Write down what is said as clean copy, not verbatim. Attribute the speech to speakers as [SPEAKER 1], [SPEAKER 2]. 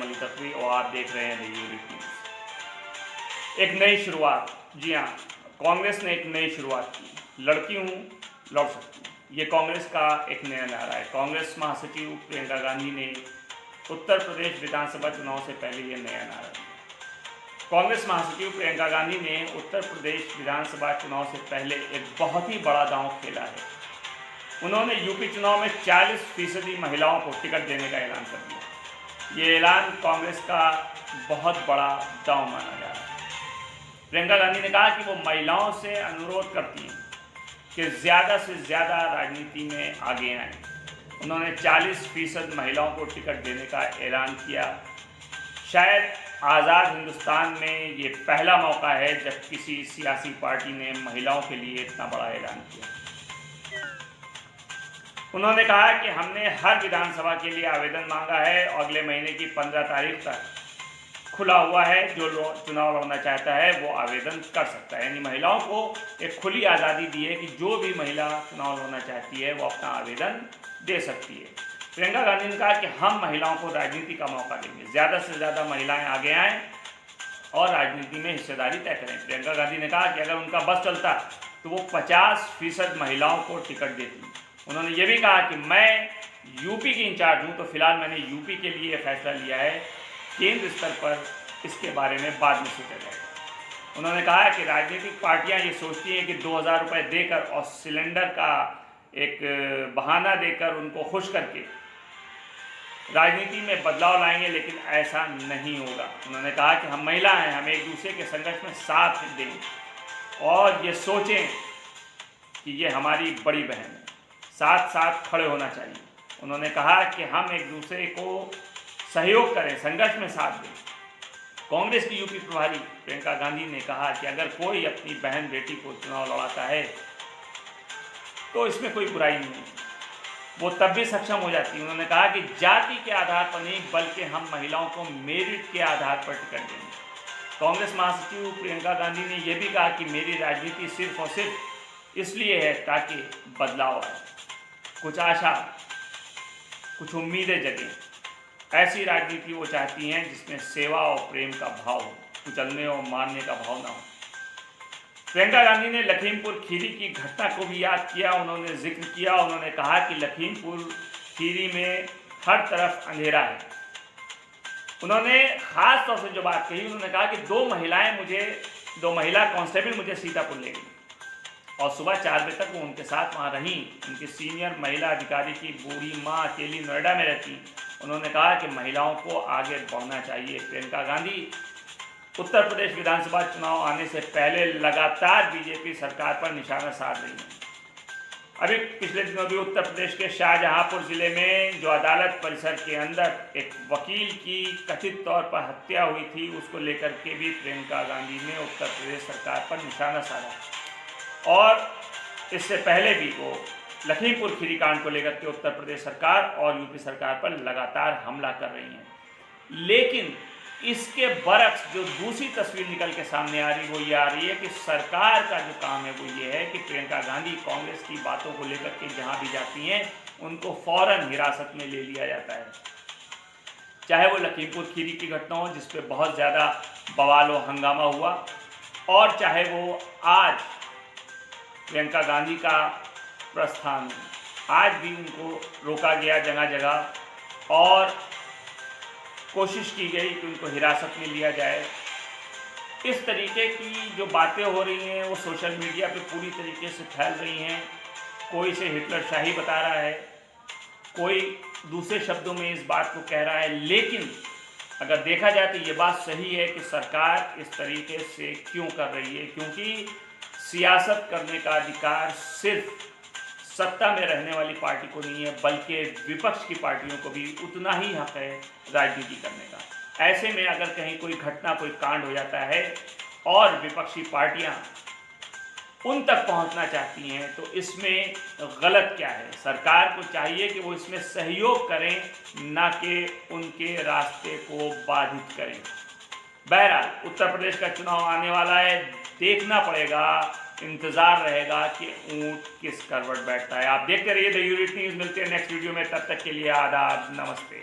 [SPEAKER 1] अली तकवी और आप देख रहे हैं द यूनिट न्यूज़। एक नई शुरुआत, जी हाँ, कांग्रेस ने एक नई शुरुआत की। लड़की हूँ, लड़ सकती हूँ, ये कांग्रेस का एक नया नारा है। कांग्रेस महासचिव प्रियंका गांधी ने उत्तर प्रदेश विधानसभा चुनाव से पहले ये नया नारा दिया। कांग्रेस महासचिव प्रियंका गांधी ने उत्तर प्रदेश विधानसभा चुनाव से पहले एक बहुत ही बड़ा दांव खेला है। उन्होंने यूपी चुनाव में 40% महिलाओं को टिकट देने का ऐलान कर दिया। ये ऐलान कांग्रेस का बहुत बड़ा दांव माना जा रहा है। प्रियंका गांधी ने कहा कि वो महिलाओं से अनुरोध करती हैं कि ज़्यादा से ज़्यादा राजनीति में आगे आएं। उन्होंने 40% महिलाओं को टिकट देने का ऐलान किया। शायद आज़ाद हिंदुस्तान में ये पहला मौका है जब किसी सियासी पार्टी ने महिलाओं के लिए इतना बड़ा ऐलान किया। उन्होंने कहा कि हमने हर विधानसभा के लिए आवेदन मांगा है और अगले महीने की 15 तारीख तक खुला हुआ है। जो चुनाव लड़ना चाहता है वो आवेदन कर सकता है। यानी महिलाओं को एक खुली आज़ादी दी है कि जो भी महिला चुनाव लड़ना चाहती है वो अपना आवेदन दे सकती है। प्रियंका गांधी ने कहा कि हम महिलाओं को राजनीति का मौका देंगे, ज़्यादा से ज़्यादा महिलाएं आगे आएँ और राजनीति में हिस्सेदारी तय करें। प्रियंका गांधी ने कहा कि अगर उनका बस चलता तो वो 50% महिलाओं को टिकट देती। उन्होंने ये भी कहा कि मैं यूपी की इंचार्ज हूँ, तो फिलहाल मैंने यूपी के लिए फैसला लिया है, केंद्र स्तर पर इसके बारे में बाद में सोचा जाएगा। उन्होंने कहा कि राजनीतिक पार्टियां ये सोचती हैं कि 2000 रुपये देकर और सिलेंडर का एक बहाना देकर उनको खुश करके राजनीति में बदलाव लाएंगे, लेकिन ऐसा नहीं होगा। उन्होंने कहा कि हम महिला हैं, हम एक दूसरे के संघर्ष में साथ दें और ये सोचें कि ये हमारी बड़ी बहन है, साथ साथ खड़े होना चाहिए। उन्होंने कहा कि हम एक दूसरे को सहयोग करें, संघर्ष में साथ दें। कांग्रेस की यूपी प्रभारी प्रियंका गांधी ने कहा कि अगर कोई अपनी बहन बेटी को चुनाव लड़ाता है तो इसमें कोई बुराई नहीं है, वो तब भी सक्षम हो जाती है। उन्होंने कहा कि जाति के आधार पर नहीं बल्कि हम महिलाओं को मेरिट के आधार पर टिकट देंगे। कांग्रेस महासचिव प्रियंका गांधी ने यह भी कहा कि मेरी राजनीति सिर्फ और सिर्फ इसलिए है ताकि बदलाव आए, कुछ आशा, कुछ उम्मीदें जगें। ऐसी राजनीति वो चाहती हैं जिसमें सेवा और प्रेम का भाव हो, कुचलने और मारने का भाव ना हो। प्रियंका गांधी ने लखीमपुर खीरी की घटना को भी याद किया, उन्होंने जिक्र किया। उन्होंने कहा कि लखीमपुर खीरी में हर तरफ अंधेरा है। उन्होंने खास तौर से जो बात कही, उन्होंने कहा कि दो महिला कांस्टेबल मुझे सीतापुर ले गई और सुबह 4 बजे तक वो उनके साथ वहाँ रहीं। उनकी सीनियर महिला अधिकारी की बूढ़ी माँ अकेली नोएडा में रहती। उन्होंने कहा कि महिलाओं को आगे बढ़ना चाहिए। प्रियंका गांधी उत्तर प्रदेश विधानसभा चुनाव आने से पहले लगातार बीजेपी सरकार पर निशाना साध रही है। अभी पिछले दिनों भी उत्तर प्रदेश के शाहजहांपुर जिले में जो अदालत परिसर के अंदर एक वकील की कथित तौर पर हत्या हुई थी, उसको लेकर के भी प्रियंका गांधी ने उत्तर प्रदेश सरकार पर निशाना साधा और इससे पहले भी वो लखीमपुर खीरी कांड को लेकर के उत्तर प्रदेश सरकार और यूपी सरकार पर लगातार हमला कर रही हैं। लेकिन इसके बरक्स जो दूसरी तस्वीर निकल के सामने आ रही वो ये आ रही है कि सरकार का जो काम है वो ये है कि प्रियंका गांधी कांग्रेस की बातों को लेकर के जहां भी जाती हैं उनको फौरन हिरासत में ले लिया जाता है। चाहे वो लखीमपुर खीरी की घटना हो जिस पे बहुत ज़्यादा बवाल और हंगामा हुआ, और चाहे वो आज प्रियंका गांधी का प्रस्थान, आज भी उनको रोका गया जगह जगह और कोशिश की गई कि उनको हिरासत में लिया जाए। इस तरीके की जो बातें हो रही हैं वो सोशल मीडिया पे पूरी तरीके से फैल रही हैं। कोई इसे हिटलर शाही बता रहा है, कोई दूसरे शब्दों में इस बात को कह रहा है। लेकिन अगर देखा जाए तो ये बात सही है कि सरकार इस तरीके से क्यों कर रही है, क्योंकि सियासत करने का अधिकार सिर्फ सत्ता में रहने वाली पार्टी को नहीं है बल्कि विपक्ष की पार्टियों को भी उतना ही हक है राजनीति करने का। ऐसे में अगर कहीं कोई घटना, कोई कांड हो जाता है और विपक्षी पार्टियां उन तक पहुंचना चाहती हैं तो इसमें गलत क्या है? सरकार को चाहिए कि वो इसमें सहयोग करें, ना कि उनके रास्ते को बाधित करें। बहरहाल उत्तर प्रदेश का चुनाव आने वाला है, देखना पड़ेगा, इंतज़ार रहेगा कि ऊंट किस करवट बैठता है। आप देखते रहिए द यूनिट न्यूज़। मिलते हैं नेक्स्ट वीडियो में, तब तक के लिए आदाब, नमस्ते।